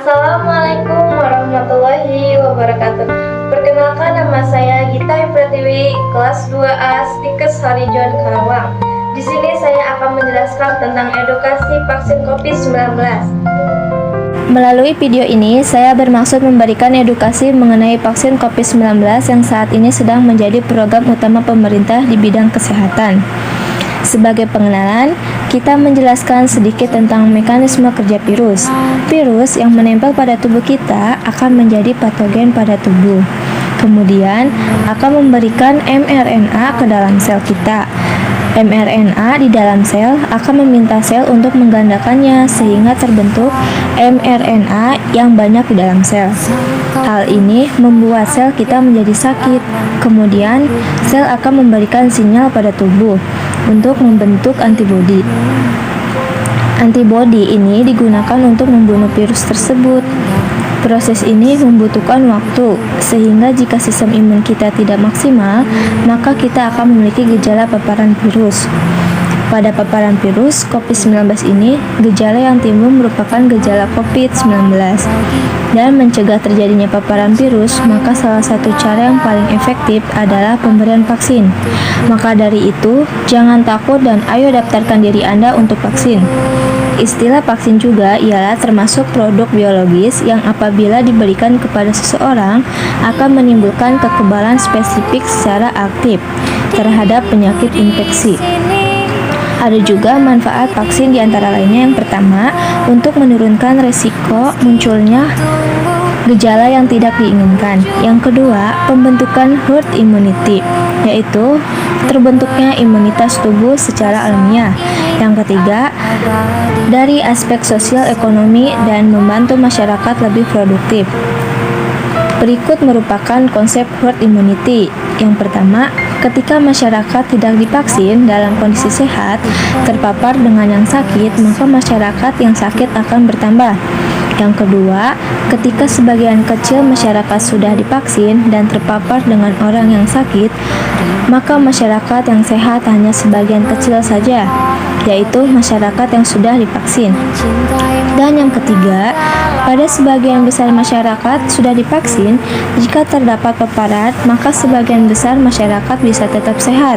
Assalamualaikum warahmatullahi wabarakatuh. Perkenalkan, nama saya Gita Pratiwi, kelas 2A Stikes Harijon Karawang. Di sini saya akan menjelaskan tentang edukasi vaksin COVID-19. Melalui video ini, saya bermaksud memberikan edukasi mengenai vaksin COVID-19 yang saat ini sedang menjadi program utama pemerintah di bidang kesehatan. Sebagai pengenalan, kita menjelaskan sedikit tentang mekanisme kerja virus. Virus yang menempel pada tubuh kita akan menjadi patogen pada tubuh. Kemudian, akan memberikan mRNA ke dalam sel kita. mRNA di dalam sel akan meminta sel untuk menggandakannya sehingga terbentuk mRNA yang banyak di dalam sel. Hal ini membuat sel kita menjadi sakit. Kemudian, sel akan memberikan sinyal pada tubuh untuk membentuk antibodi. Antibodi ini digunakan untuk membunuh virus tersebut. Proses ini membutuhkan waktu, sehingga jika sistem imun kita tidak maksimal, maka kita akan memiliki gejala paparan virus. Pada paparan virus COVID-19 ini, gejala yang timbul merupakan gejala COVID-19. Dan mencegah terjadinya paparan virus, maka salah satu cara yang paling efektif adalah pemberian vaksin. Maka dari itu, jangan takut dan ayo daftarkan diri Anda untuk vaksin. Istilah vaksin juga ialah termasuk produk biologis yang apabila diberikan kepada seseorang akan menimbulkan kekebalan spesifik secara aktif terhadap penyakit infeksi. Ada juga manfaat vaksin di antara lainnya. Yang pertama, untuk menurunkan resiko munculnya gejala yang tidak diinginkan. Yang kedua, pembentukan herd immunity, yaitu terbentuknya imunitas tubuh secara alamiah. Yang ketiga, dari aspek sosial ekonomi dan membantu masyarakat lebih produktif. Berikut merupakan konsep herd immunity. Yang pertama, ketika masyarakat tidak divaksin dalam kondisi sehat, terpapar dengan yang sakit, maka masyarakat yang sakit akan bertambah. Yang kedua, ketika sebagian kecil masyarakat sudah divaksin dan terpapar dengan orang yang sakit, maka masyarakat yang sehat hanya sebagian kecil saja, yaitu masyarakat yang sudah divaksin. Dan yang ketiga, pada sebagian besar masyarakat sudah divaksin, jika terdapat paparan, maka sebagian besar masyarakat bisa tetap sehat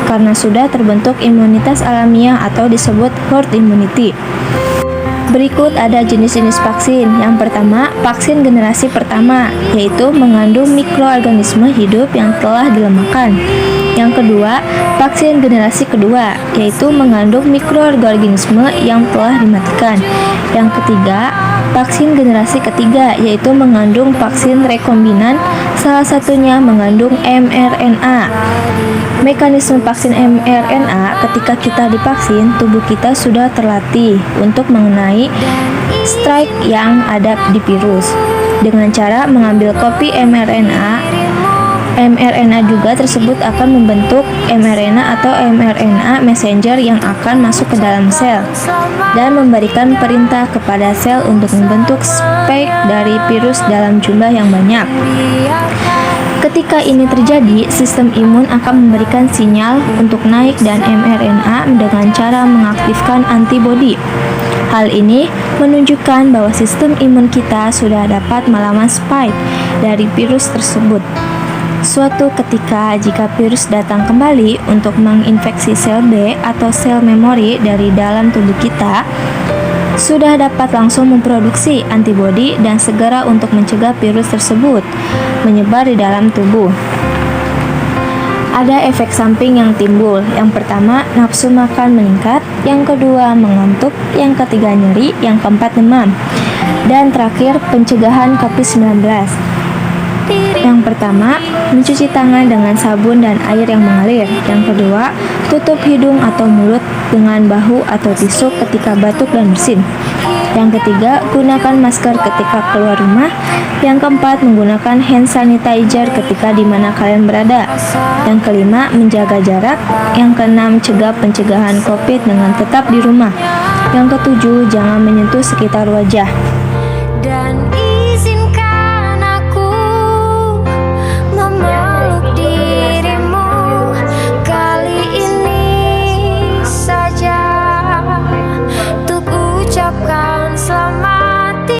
karena sudah terbentuk imunitas alamiah atau disebut herd immunity. Berikut ada jenis-jenis vaksin. Yang pertama, vaksin generasi pertama, yaitu mengandung mikroorganisme hidup yang telah dilemahkan. Yang kedua, vaksin generasi kedua, yaitu mengandung mikroorganisme yang telah dimatikan. Yang ketiga, vaksin generasi ketiga, yaitu mengandung vaksin rekombinan, salah satunya mengandung mRNA. Mekanisme vaksin mRNA, ketika kita divaksin, tubuh kita sudah terlatih untuk mengenai strike yang ada di virus. Dengan cara mengambil kopi mRNA juga tersebut akan membentuk mRNA atau mRNA messenger yang akan masuk ke dalam sel dan memberikan perintah kepada sel untuk membentuk spike dari virus dalam jumlah yang banyak. Ketika ini terjadi, sistem imun akan memberikan sinyal untuk naik dan mRNA dengan cara mengaktifkan antibodi. Hal ini menunjukkan bahwa sistem imun kita sudah dapat melawan spike dari virus tersebut. Suatu ketika, jika virus datang kembali untuk menginfeksi sel B atau sel memori dari dalam tubuh kita, sudah dapat langsung memproduksi antibodi dan segera untuk mencegah virus tersebut menyebar di dalam tubuh. Ada efek samping yang timbul. Yang pertama, nafsu makan meningkat. Yang kedua, mengantuk. Yang ketiga, nyeri. Yang keempat, demam. Dan terakhir, pencegahan COVID-19. Yang pertama, mencuci tangan dengan sabun dan air yang mengalir. Yang kedua, tutup hidung atau mulut dengan bahu atau tisu ketika batuk dan bersin. Yang ketiga, gunakan masker ketika keluar rumah. Yang keempat, menggunakan hand sanitizer ketika di mana kalian berada. Yang kelima, menjaga jarak. Yang keenam, cegah pencegahan COVID dengan tetap di rumah. Yang ketujuh, jangan menyentuh sekitar wajah. Dan